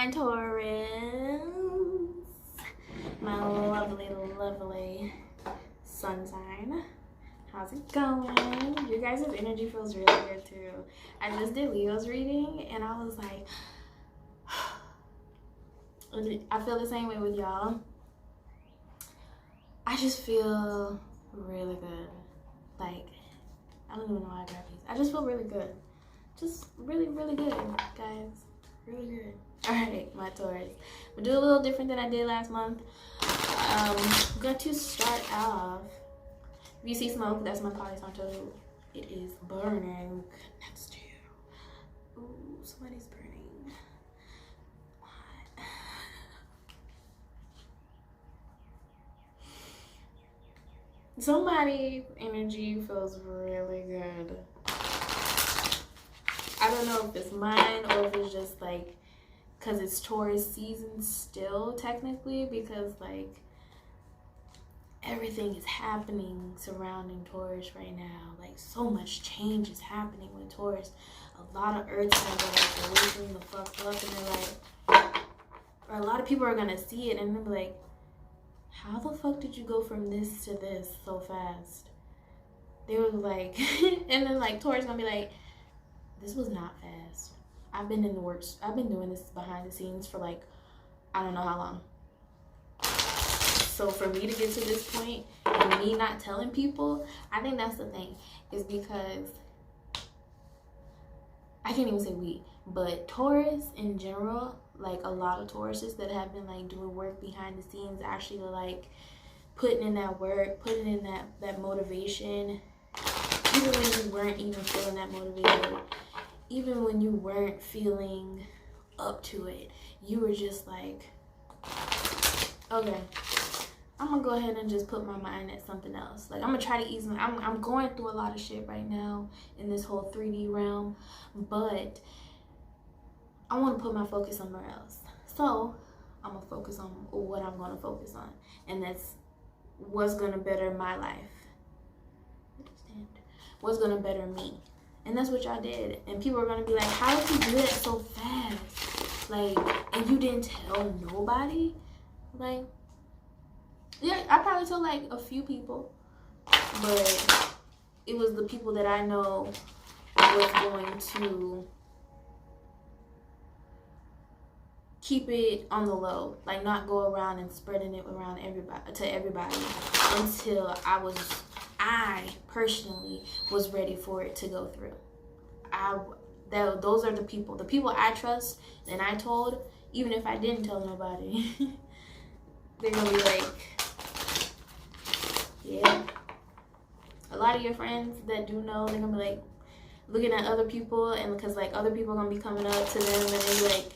my Taurus, my lovely, lovely sun sign. How's it going? Your guys' energy feels really good too. I just did Leo's reading and I was like, I feel the same way with y'all. I just feel really good. Like, I don't even know how I got these. I just feel really good. Just really, really good, guys. Really good. Alright, my Taurus. I'm gonna do a little different than I did last month. I'm going to start off. If you see smoke, that's my Pali Santo. It is burning next to you. Ooh, somebody's burning. What? Somebody's energy feels really good. I don't know if it's mine or if it's just like because it's Taurus season still technically, because like everything is happening surrounding Taurus right now. Like so much change is happening with Taurus. A lot of earth signs are like waking the fuck up, and they're like, or a lot of people are gonna see it and they'll be like, how the fuck did you go from this to this so fast? They were like, and then like Taurus gonna be like, this was not fast. I've been in the works. I've been doing this behind the scenes for like, I don't know how long. So for me to get to this point and me not telling people, I think that's the thing, is because I can't even say we, but Taurus in general, like a lot of Tauruses that have been like doing work behind the scenes, actually like putting in that work, putting in that motivation, even when you weren't even feeling that motivated, even when you weren't feeling up to it, you were just like, okay, I'm gonna go ahead and just put my mind at something else. Like I'm gonna try to ease my, I'm going through a lot of shit right now in this whole 3D realm, but I want to put my focus somewhere else. So I'm gonna focus on what I'm gonna focus on, and that's what's gonna better my life. What's gonna better me. And that's what y'all did. And people are gonna be like, how did you do that so fast? Like, and you didn't tell nobody? Like, yeah, I probably told like a few people, but it was the people that I know was going to keep it on the low, like not go around and spreading it around everybody until I personally was ready for it to go through. Those are the people I trust, and I told, even if I didn't tell nobody, they're gonna be like, yeah. A lot of your friends that do know, they're gonna be like looking at other people, and because like other people are gonna be coming up to them and they're like,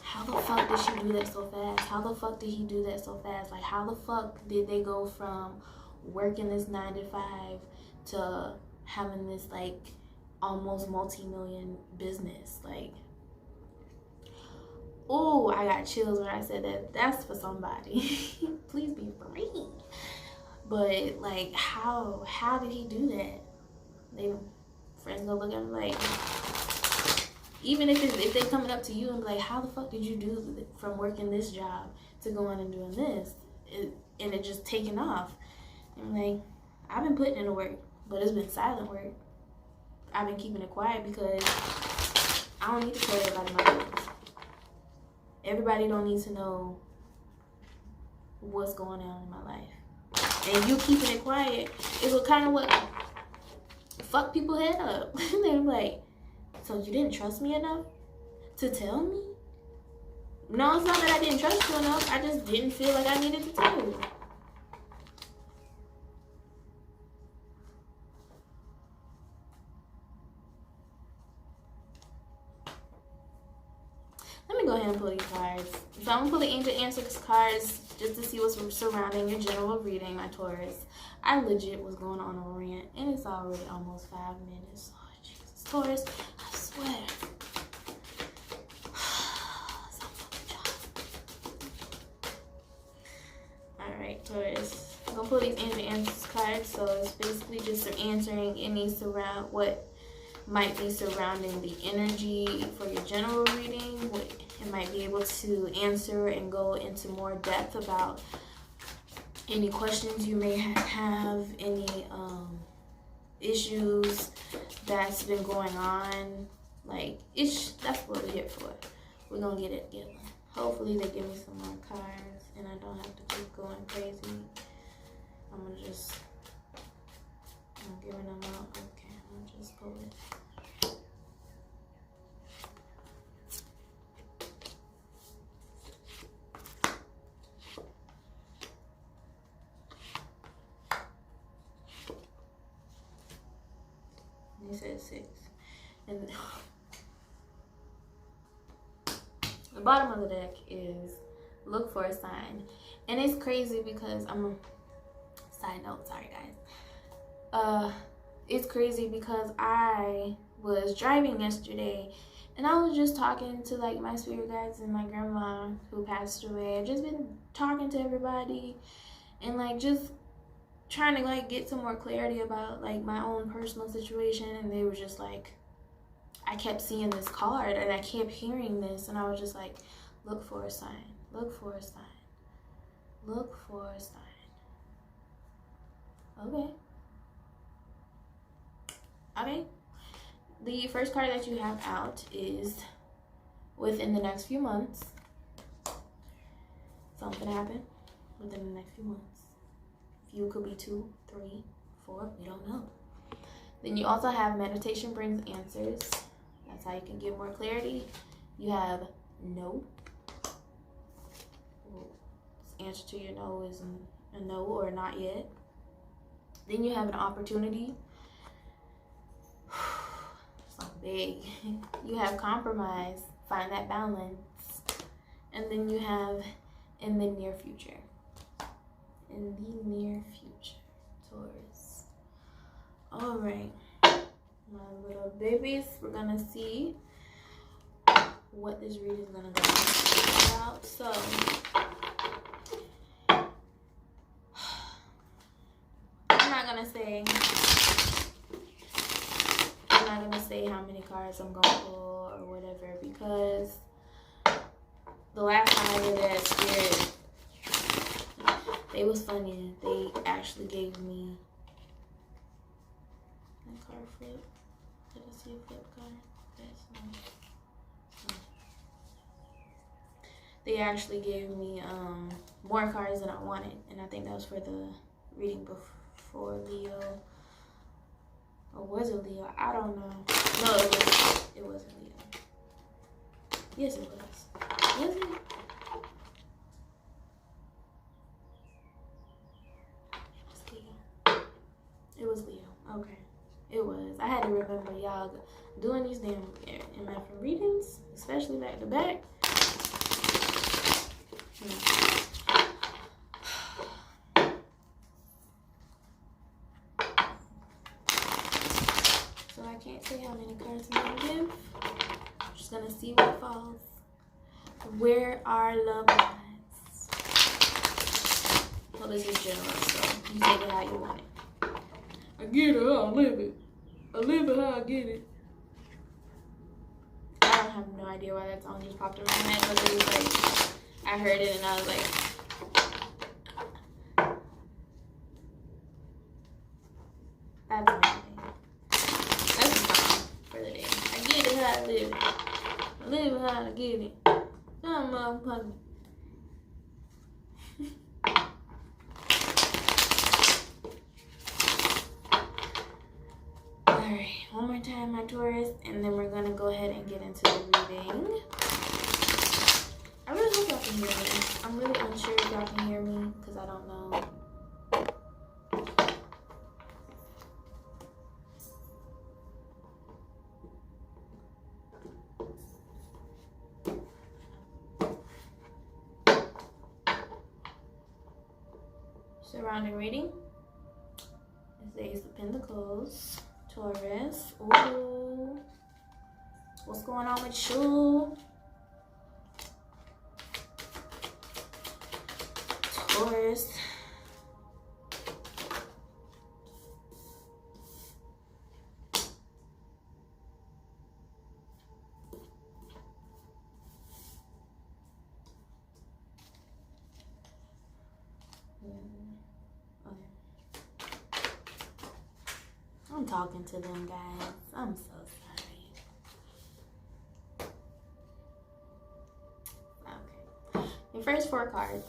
how the fuck did she do that so fast? How the fuck did he do that so fast? Like, how the fuck did they go from working this 9 to 5 to having this like almost multi-million business? Like, oh, I got chills when I said that. That's for somebody. Please be for me. But like, how did he do that? They friends gonna look at him like, even if they coming up to you and be like, how the fuck did you do from working this job to going and doing this, and it just taking off? I'm like, I've been putting in the work, but it's been silent work. I've been keeping it quiet because I don't need to tell everybody my business. Everybody don't need to know what's going on in my life. And you keeping it quiet is what kind of what fuck people head up. They're like, so you didn't trust me enough to tell me? No, it's not that I didn't trust you enough. I just didn't feel like I needed to tell you. Let me go ahead and pull these cards. So I'm gonna pull the Angel Answers cards just to see what's surrounding your general reading, my Taurus. I legit was going on a rant, and it's already almost 5 minutes. Oh, Jesus. Taurus, I swear. Alright, Taurus. I'm gonna pull these Angel Answers cards, so it's basically just answering any what might be surrounding the energy for your general reading. It might be to answer and go into more depth about any questions you may have, any issues that's been going on. Like, that's what we're here for. We're gonna get it together. Hopefully they give me some more cards and I don't have to keep going crazy. I'm giving them out. Okay, I'm gonna just pull it. He said 6. And the bottom of the deck is look for a sign. And it's crazy because side note, sorry guys. It's crazy because I was driving yesterday and I was just talking to like my spirit guides and my grandma who passed away. I've just been talking to everybody and like just trying to like get some more clarity about like my own personal situation, and they were just like, I kept seeing this card and I kept hearing this, and I was just like, look for a sign, look for a sign, look for a sign. Okay. The first card that you have out is within the next few months. Something happened within the next few months. Few could be 2, 3, 4, we don't know. Then you also have meditation brings answers. That's how you can get more clarity. You have no. This answer to your no is a no or not yet. Then you have an opportunity. Something big. You have compromise. Find that balance. And then you have in the near future. In the near future, Taurus. All right, my little babies, we're gonna see what this reading is gonna go about. So, I'm not gonna say how many cards I'm gonna pull or whatever, because the last time I did that, Spirit, they was funny. They actually gave me a card flip. Did I see a flip card? That's no. They actually gave me more cards than I wanted, and I think that was for the reading before Leo. Or was it Leo? I don't know. No, it wasn't Leo. Yes, it was. Was it? It was Leo. Okay. It was. I had to remember y'all doing these damn MF readings, especially back to back. So I can't say how many cards I'm gonna give. I'm just gonna see what falls. Where are love lies? Well, this is general, so you take it how you want it. I get it how I live it. I live it how I get it. I don't have no idea why that song just popped in my head, but it was like, I heard it and I was like, that's amazing. That's the song for the day. I get it how I live it. I live it how I get it. I'm motherfucking. Alright, one more time, my Taurus, and then we're gonna go ahead and get into the reading. I really hope y'all can hear me. I'm really unsure if y'all can hear me because I don't know. Surrounding reading is the Ace of Pentacles. Taurus. Ooh. What's going on with you? Taurus. talking to them, guys. I'm so sorry. Okay. Your first 4 cards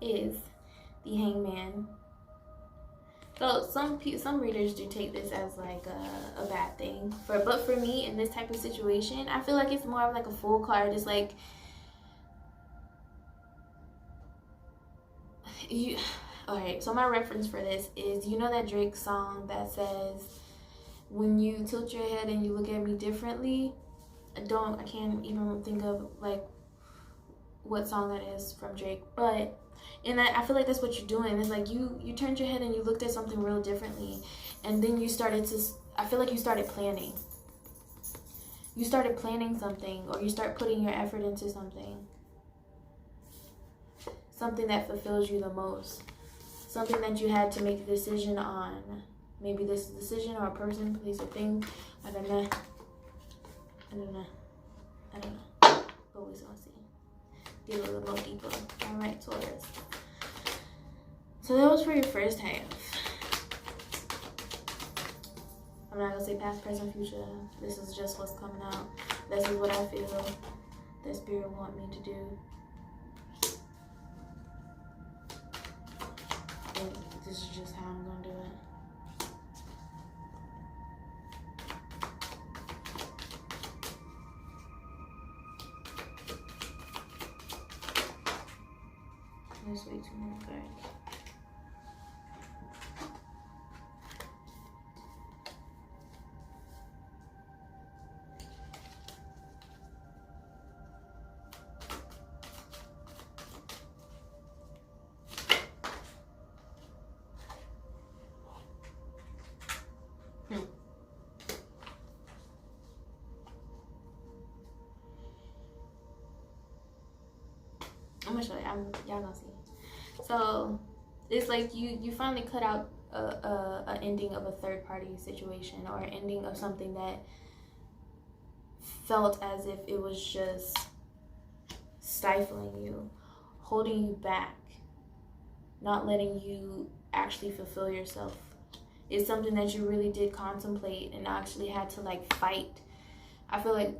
is the Hangman. So some readers do take this as like a bad thing. But for me, in this type of situation, I feel like it's more of like a full card. It's like you. Alright, so my reference for this is, you know that Drake song that says, "When you tilt your head and you look at me differently." I can't even think of like what song that is from Drake, but and I feel like that's what you're doing. It's like you turned your head and you looked at something real differently, and then you started to, I feel like you started planning. You started planning something, or you start putting your effort into something. Something that fulfills you the most. Something that you had to make a decision on. Maybe this is a decision or a person, place, or thing. I don't know. But we're gonna see. Get a little more deeper. Alright, Taurus. So that was for your first half. I'm not gonna say past, present, future. This is just what's coming out. This is what I feel that Spirit want me to do. And this is just how I'm gonna do it. There's way too many cards. I'm gonna show you. Y'all gonna see. So it's like you finally cut out a ending of a third party situation, or an ending of something that felt as if it was just stifling you, holding you back, not letting you actually fulfill yourself. It's something that you really did contemplate and actually had to like fight. I feel like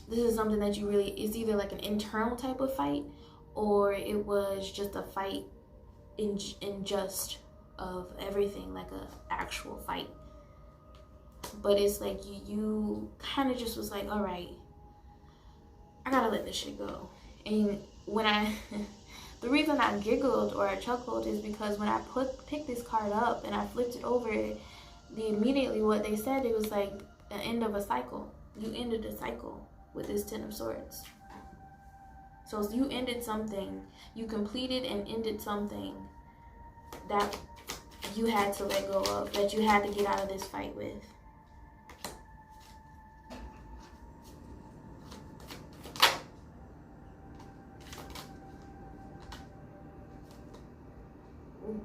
this is something that you really, it's either like an internal type of fight, or it was just a fight in just of everything, like a actual fight. But it's like you kind of just was like, all right, I gotta let this shit go. And when the reason I giggled or I chuckled is because when I picked this card up and I flipped it over, immediately what they said, it was like the end of a cycle. You ended a cycle with this 10 of Swords. So you ended something, you completed and ended something that you had to let go of, that you had to get out of this fight with. Ooh.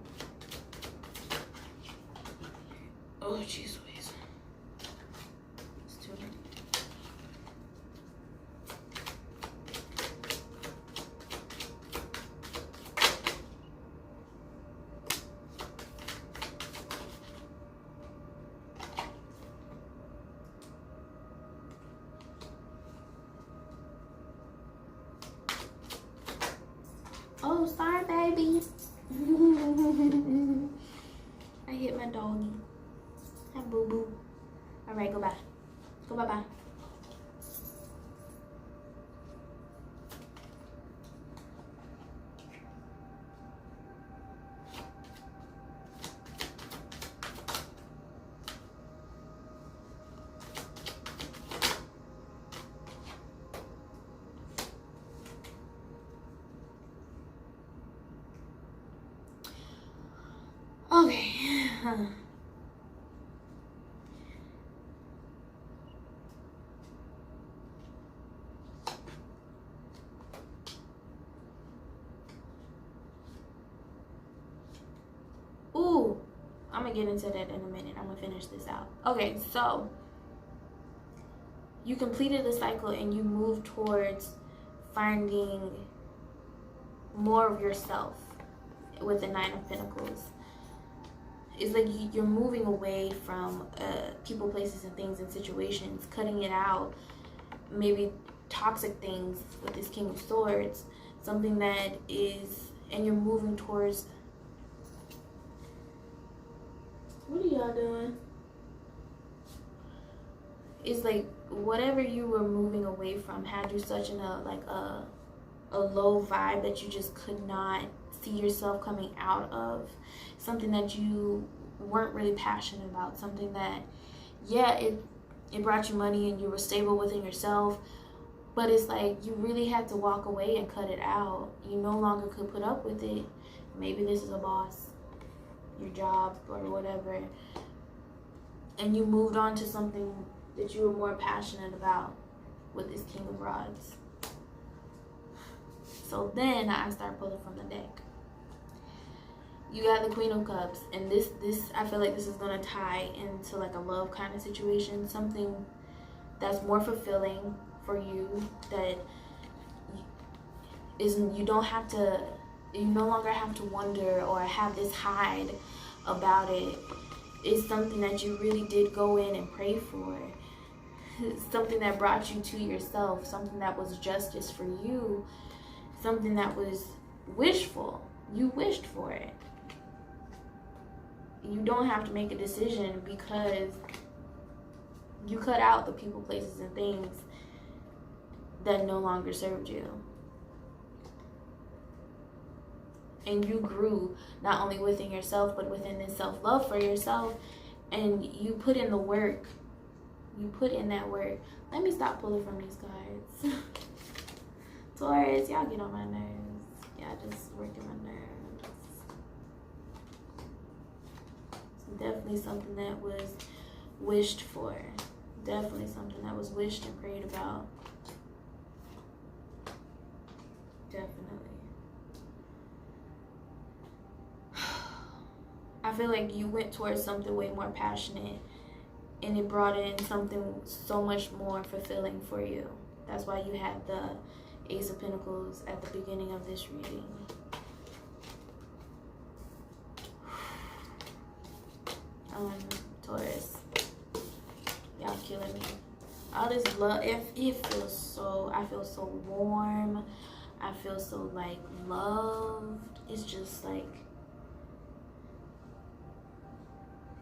Oh, jeez Louise. It's too late. Oh, sorry, baby. I hit my doggy. Hi, boo-boo. All right, go bye. Go bye-bye. Okay. Ooh, I'm gonna get into that in a minute. I'm gonna finish this out. Okay, so you completed the cycle and you moved towards finding more of yourself with the 9 of Pentacles. it's like you're moving away from people, places, and things and situations, cutting it out. Maybe toxic things with this King of Swords, something that is, and you're moving towards. What are y'all doing? It's like whatever you were moving away from had you such in a low vibe that you just could not see yourself coming out of. Something that you weren't really passionate about. Something that, yeah, it brought you money and you were stable within yourself, but it's like you really had to walk away and cut it out. You no longer could put up with it. Maybe this is a boss, your job, or whatever, and you moved on to something that you were more passionate about with this King of Rods. So then I start pulling from the deck. You got the Queen of Cups, and this I feel like this is gonna tie into like a love kind of situation, something that's more fulfilling for you, that you don't have to, you no longer have to wonder or have this hide about it. It's something that you really did go in and pray for. Something that brought you to yourself, something that was justice for you, something that was wishful. You wished for it. You don't have to make a decision because you cut out the people, places, and things that no longer served you. And you grew not only within yourself, but within this self-love for yourself. And you put in the work. You put in that work. Let me stop pulling from these cards. Taurus, y'all get on my nerves. Y'all just working my nerves. It's definitely something that was wished for. Definitely something that was wished and prayed about. Definitely. I feel like you went towards something way more passionate, and it brought in something so much more fulfilling for you. That's why you had the Ace of Pentacles at the beginning of this reading. Taurus, y'all killing me. All this love, it feels so, I feel so warm. I feel so like loved. It's just like,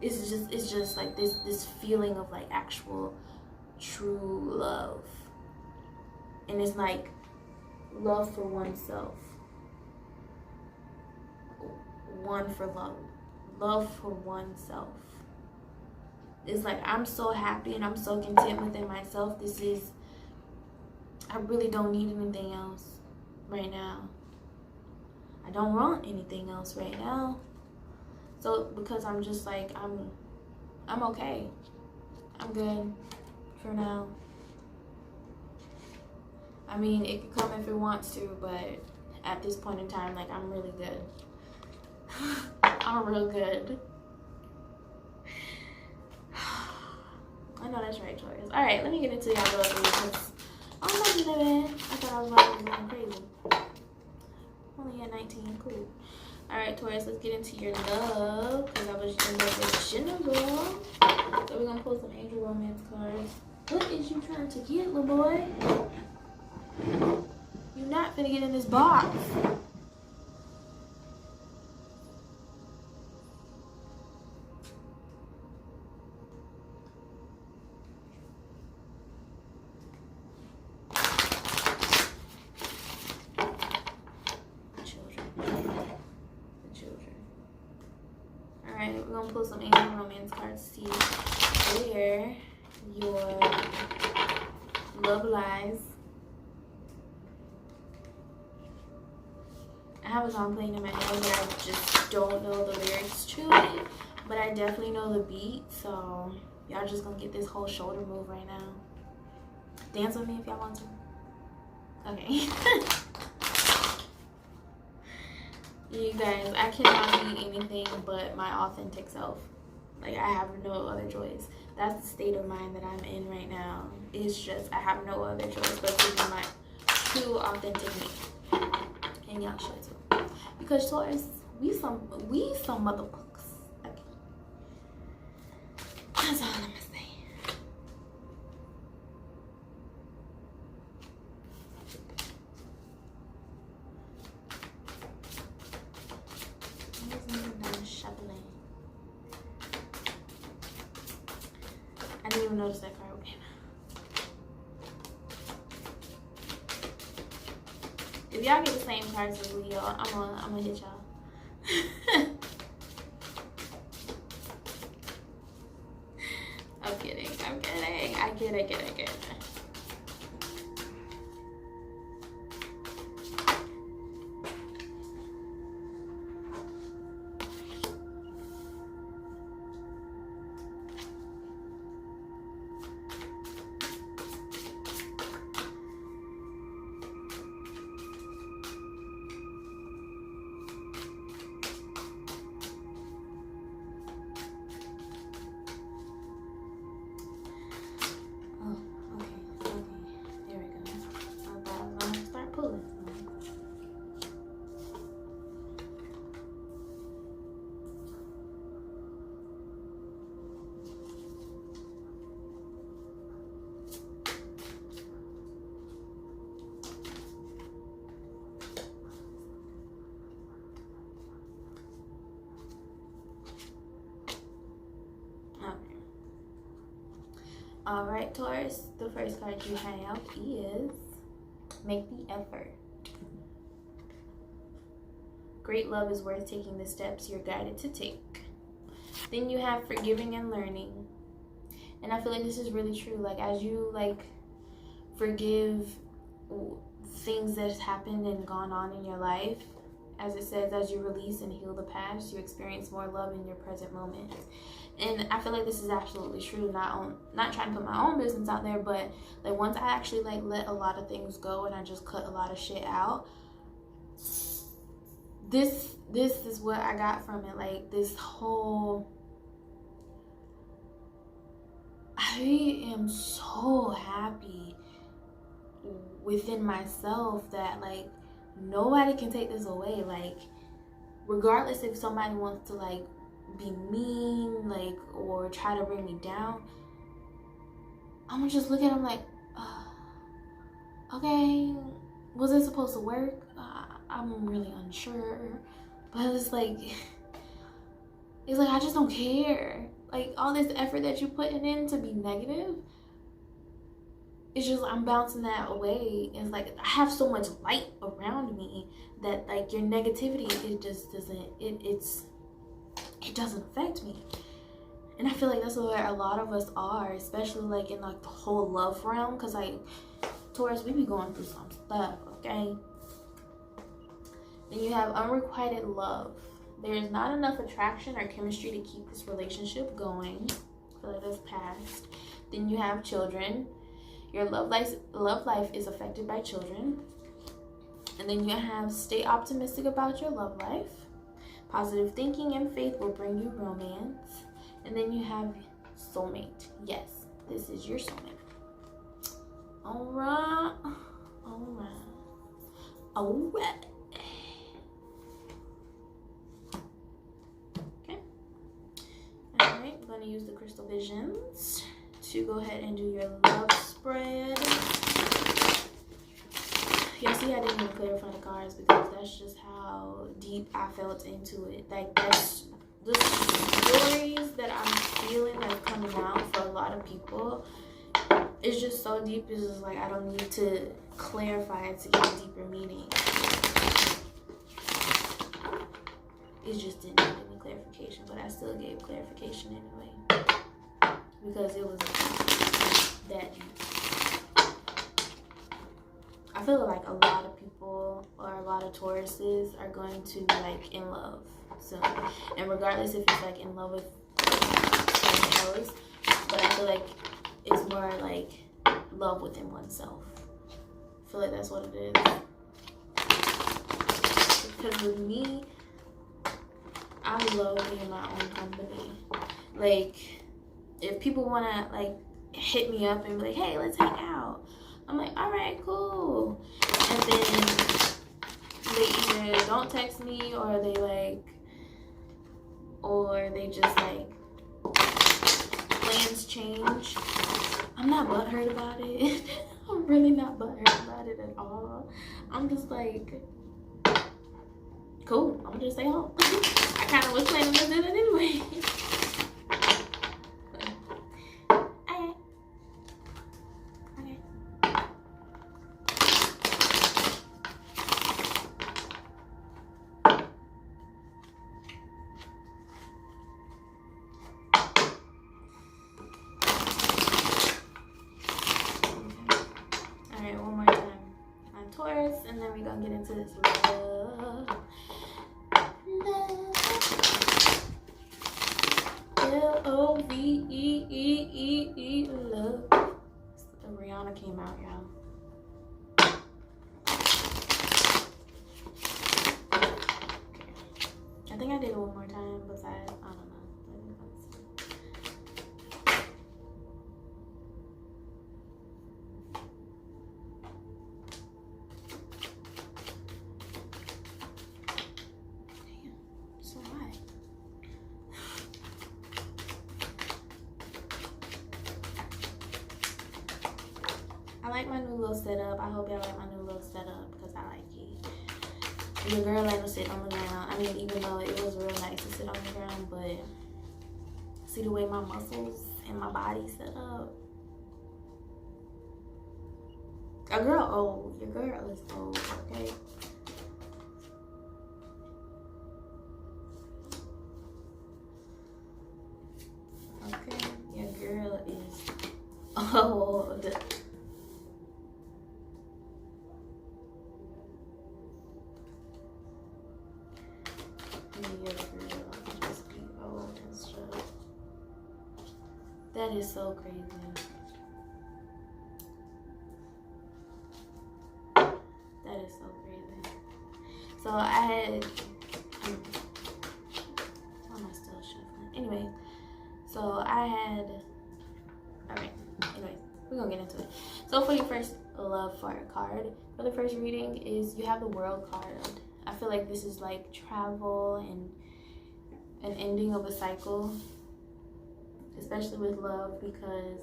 it's just like this feeling of like actual true love. And it's like love for oneself. One for love. Love for oneself. It's like I'm so happy and I'm so content within myself. I really don't need anything else right now. I don't want anything else right now. So because I'm just like, I'm okay. I'm good for now. I mean, it could come if it wants to, but at this point in time, like, I'm really good. I'm real good. I know that's right, Taurus. All right, let me get into y'all love because I'm not doing that bad. I thought I was about to be going crazy. Only at 19, cool. All right, Taurus, let's get into your love because I was in the general. So we're gonna pull some angel romance cards. What is you trying to get, little boy? You're not finna get in this box. We're gonna pull some angel romance cards to see where your love lies. I have a song playing in my head, but I just don't know the lyrics to it. But I definitely know the beat, so y'all just gonna get this whole shoulder move right now. Dance with me if y'all want to. Okay. You guys, I cannot be anything but my authentic self. Like, I have no other choice. That's the state of mind that I'm in right now. It's just, I have no other choice but to be my true authentic me. And y'all should too. Because Taurus, we some motherfuckers. Okay. didn't even notice that card came out. If y'all get the same cards as Leo, I'm gonna hit y'all. I'm kidding. I get. All right, Taurus, the first card you have is make the effort. Great love is worth taking the steps you're guided to take. Then you have forgiving and learning. And I feel like this is really true. Like, as you, like, forgive things that has happened and gone on in your life, as it says, as you release and heal the past, you experience more love in your present moment. And I feel like this is absolutely true. Not trying to put my own business out there, but like once I actually like let a lot of things go and I just cut a lot of shit out, this is what I got from it. Like, this whole, I am so happy within myself that like nobody can take this away. Like, regardless if somebody wants to like be mean, like, or try to bring me down, I'm gonna just look at them like, okay, was it supposed to work? I'm really unsure, but it's like I just don't care. Like, all this effort that you're putting in to be negative, it's just, I'm bouncing that away. It's like I have so much light around me that like your negativity, it just doesn't, it doesn't affect me. And I feel like that's where a lot of us are, especially like in like the whole love realm, because like Taurus, we be going through some stuff, okay? Then you have unrequited love. There is not enough attraction or chemistry to keep this relationship going. I feel like that's past. Then you have children. Your love life is affected by children. And then you have stay optimistic about your love life. Positive thinking and faith will bring you romance. And then you have soulmate. Yes, this is your soulmate. All right. Okay. All right, I'm going to use the crystal visions to go ahead and do your love spread. Y'all see, I didn't even clarify the cards because that's just how deep I felt into it. Like, that's the stories that I'm feeling that are coming out for a lot of people. It's just so deep. It's just like I don't need to clarify it to get a deeper meaning. It just didn't need any clarification, but I still gave clarification anyway because it was that deep. I feel like a lot of people or a lot of Tauruses are going to be like in love soon, and regardless if it's like in love with someone else, but I feel like it's more like love within oneself. I feel like that's what it is. Because with me, I love being my own company. Like, if people wanna like hit me up and be like, hey, let's hang out, I'm like, all right, cool. And then they either don't text me or they just like plans change. I'm not butthurt about it. I'm really not butthurt about it at all. I'm just like, cool, I'm gonna just stay home. I kind of was planning to do that anyway. Taurus, and then we're gonna get into this love. L-O-V-E-E-E-E, love. Rihanna came out, y'all. I think I did it one more time, besides, I don't know. Damn, so hot. I like my new little setup. I hope y'all like my new little setup because I like it. The girl ain't gonna sit on the ground. I mean, even though it was real nice to sit on the ground, but see the way my muscles and my body set up. A girl old. Your girl is old, okay? Okay, your girl is old. That is so crazy. That is so crazy. So I had, why am I still shuffling? Anyway, so I had, alright, anyway, we're gonna get into it. So for your first love fart card, for the first reading is you have the World card. I feel like this is like travel and an ending of a cycle, especially with love, because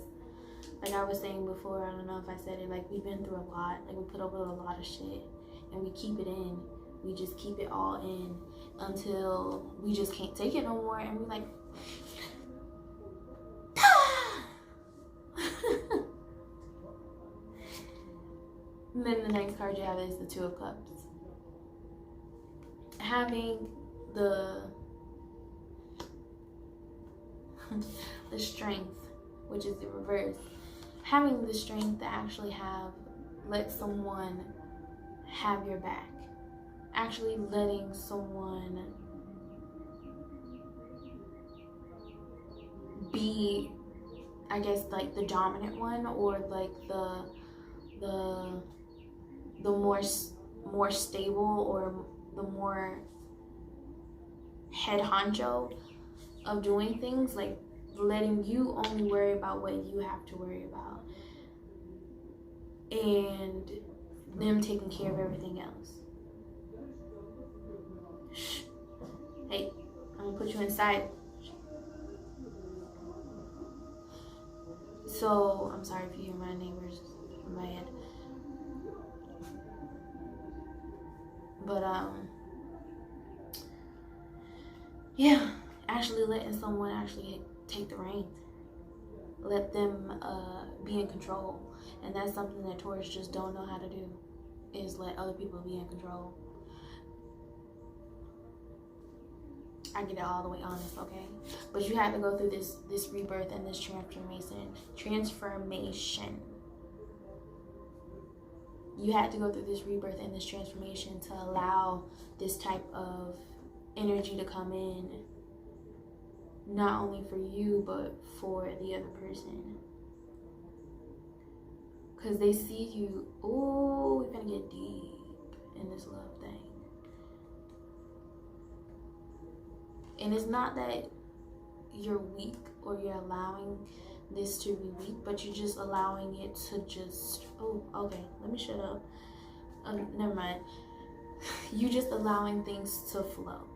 like I was saying before, I don't know if I said it, like we've been through a lot, like we put up with a lot of shit and we keep it in. We just keep it all in until we just can't take it no more, and we're like, and then the next card you have is the Two of Cups. Having the strength, which is the reverse, having the strength to actually let someone have your back, actually letting someone be, I guess, like the dominant one, or like the more stable, or the more head honcho of doing things, like letting you only worry about what you have to worry about and them taking care of everything else. Shh. Hey, I'm gonna put you inside. So I'm sorry if you hear my neighbors in my head, but yeah, actually letting someone actually take the reins, let them be in control. And that's something that Taurus just don't know how to do, is let other people be in control. I get it all the way honest, okay? But you have to go through this rebirth and this transformation. You had to go through this rebirth and this transformation to allow this type of energy to come in, not only for you but for the other person, because they see you. Oh, we're gonna get deep in this love thing. And it's not that you're weak or you're allowing this to be weak, but you're just allowing it to just, oh, okay, let me shut up. Never mind. You just allowing things to flow.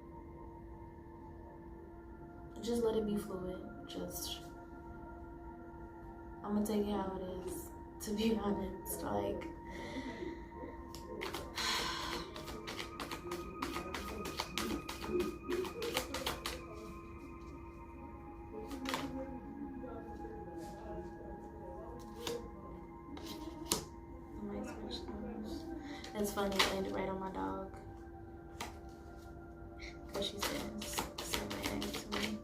Just let it be fluid. Just, I'm gonna tell you how it is, to be honest. Like, it's funny, I landed right on my dog because she says so right next to me.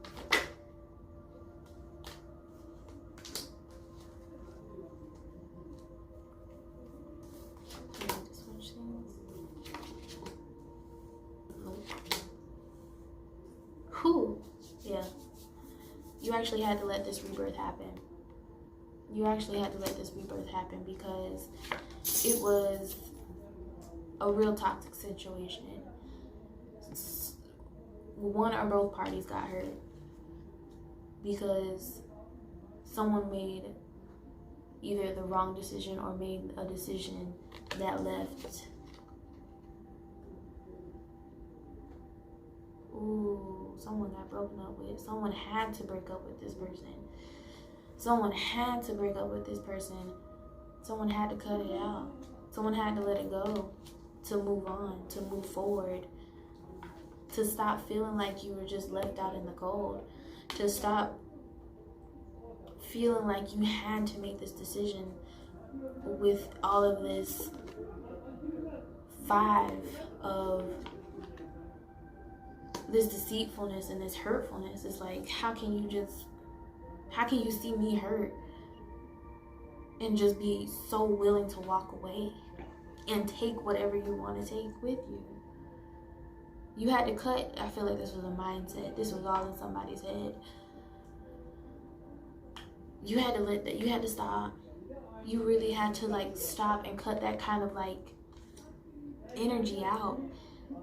I need to switch you actually had to let this rebirth happen. You actually had to let this rebirth happen because it was a real toxic situation. One or both parties got hurt because someone made either the wrong decision or made a decision that left. Ooh, someone got broken up with. Someone had to break up with this person. Someone had to break up with this person. Someone had to cut it out. Someone had to let it go, to move on, to move forward, to stop feeling like you were just left out in the cold, to stop feeling like you had to make this decision with all of this vibe of this deceitfulness and this hurtfulness. It's like, how can you see me hurt and just be so willing to walk away and take whatever you want to take with you? You had to cut. I feel like this was a mindset. This was all in somebody's head. You had to let that. You had to stop. You really had to like stop and cut that kind of like energy out.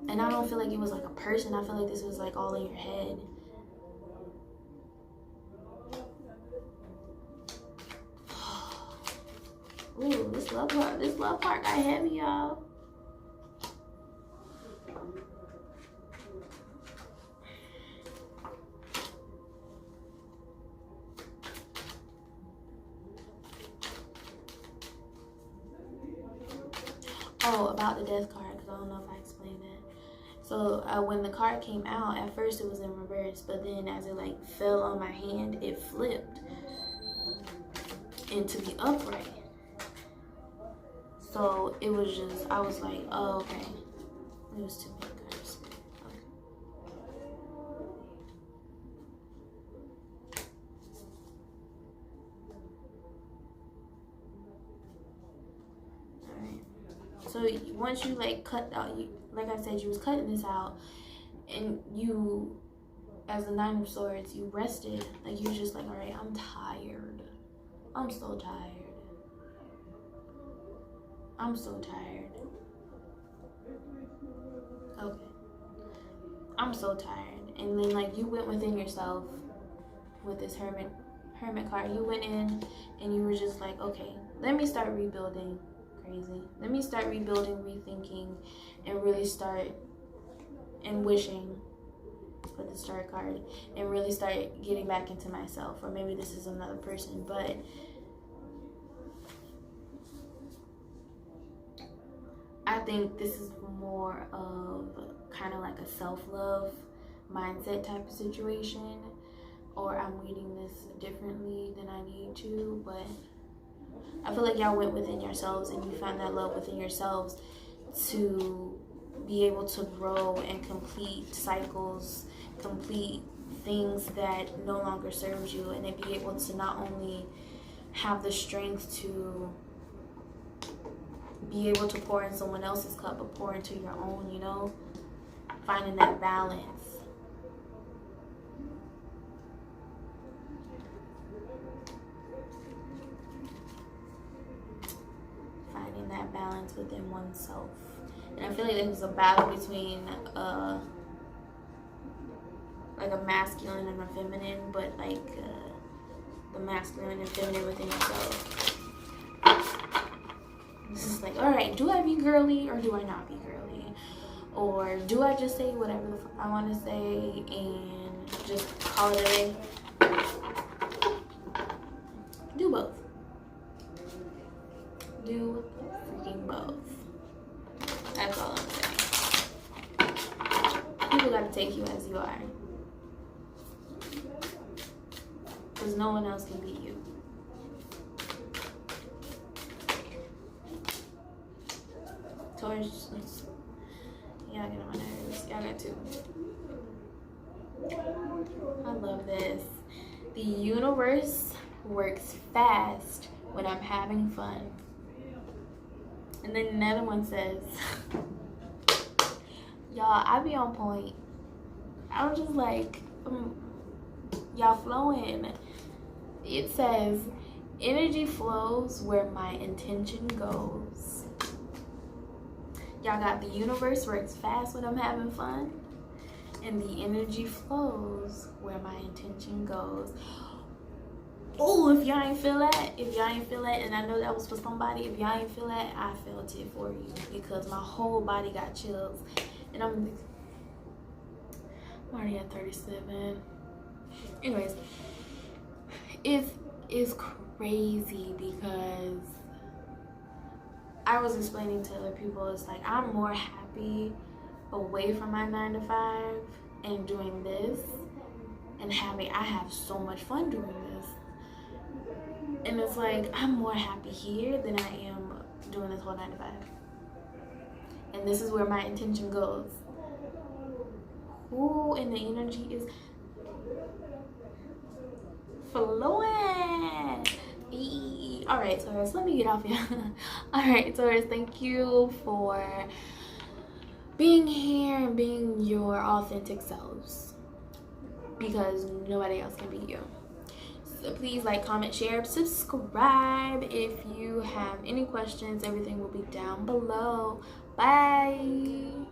And I don't feel like it was like a person. I feel like this was like all in your head. Ooh, this love part got heavy, y'all. Oh, about the death card, because I don't know if I explained that. So when the card came out, at first it was in reverse, but then as it like fell on my hand, it flipped into the upright. So it was just, I was like, oh, okay. It was too many cards. Okay. Alright. So once you like cut out, like I said, you was cutting this out, and you, as the Nine of Swords, you rested. Like you was just like, alright, I'm tired. I'm so tired. I'm so tired. Okay. I'm so tired. And then like you went within yourself with this hermit card. You went in and you were just like, okay, let me start rebuilding. Crazy. Let me start rebuilding, rethinking, and really start and wishing for the Star card, and really start getting back into myself. Or maybe this is another person, but I think this is more of kind of like a self-love mindset type of situation, or I'm reading this differently than I need to, but I feel like y'all went within yourselves and you found that love within yourselves to be able to grow and complete cycles, complete things that no longer serves you, and then be able to not only have the strength to be able to pour in someone else's cup, but pour into your own, you know? Finding that balance. Finding that balance within oneself. And I feel like there's a battle between like a masculine and a feminine, but like the masculine and feminine within yourself. This is like, all right, do I be girly or do I not be girly? Or do I just say whatever the fuck I want to say and just call it a day? Do both. Do freaking both. That's all I'm saying. People gotta take you as you are. Because no one else can beat you. Taurus, y'all get on my nerves. Y'all got two. I love this. The universe works fast when I'm having fun. And then another one says, y'all, I be on point. I'm just like, Y'all flowing. It says, energy flows where my intention goes. Y'all got the universe works fast when I'm having fun. And the energy flows where my intention goes. Oh, if y'all ain't feel that, and I know that was for somebody, if y'all ain't feel that, I felt it for you, because my whole body got chills. And I'm already at 37. Anyways, it's crazy, because I was explaining to other people, it's like I'm more happy away from my 9 to 5 and doing this, and I have so much fun doing this. And it's like I'm more happy here than I am doing this whole 9 to 5. And this is where my intention goes. Ooh, and the energy is flowing. All right, Taurus, let me get off here. All right, Taurus, thank you for being here and being your authentic selves, because nobody else can be you. So please like, comment, share, subscribe. If you have any questions, everything will be down below. Bye.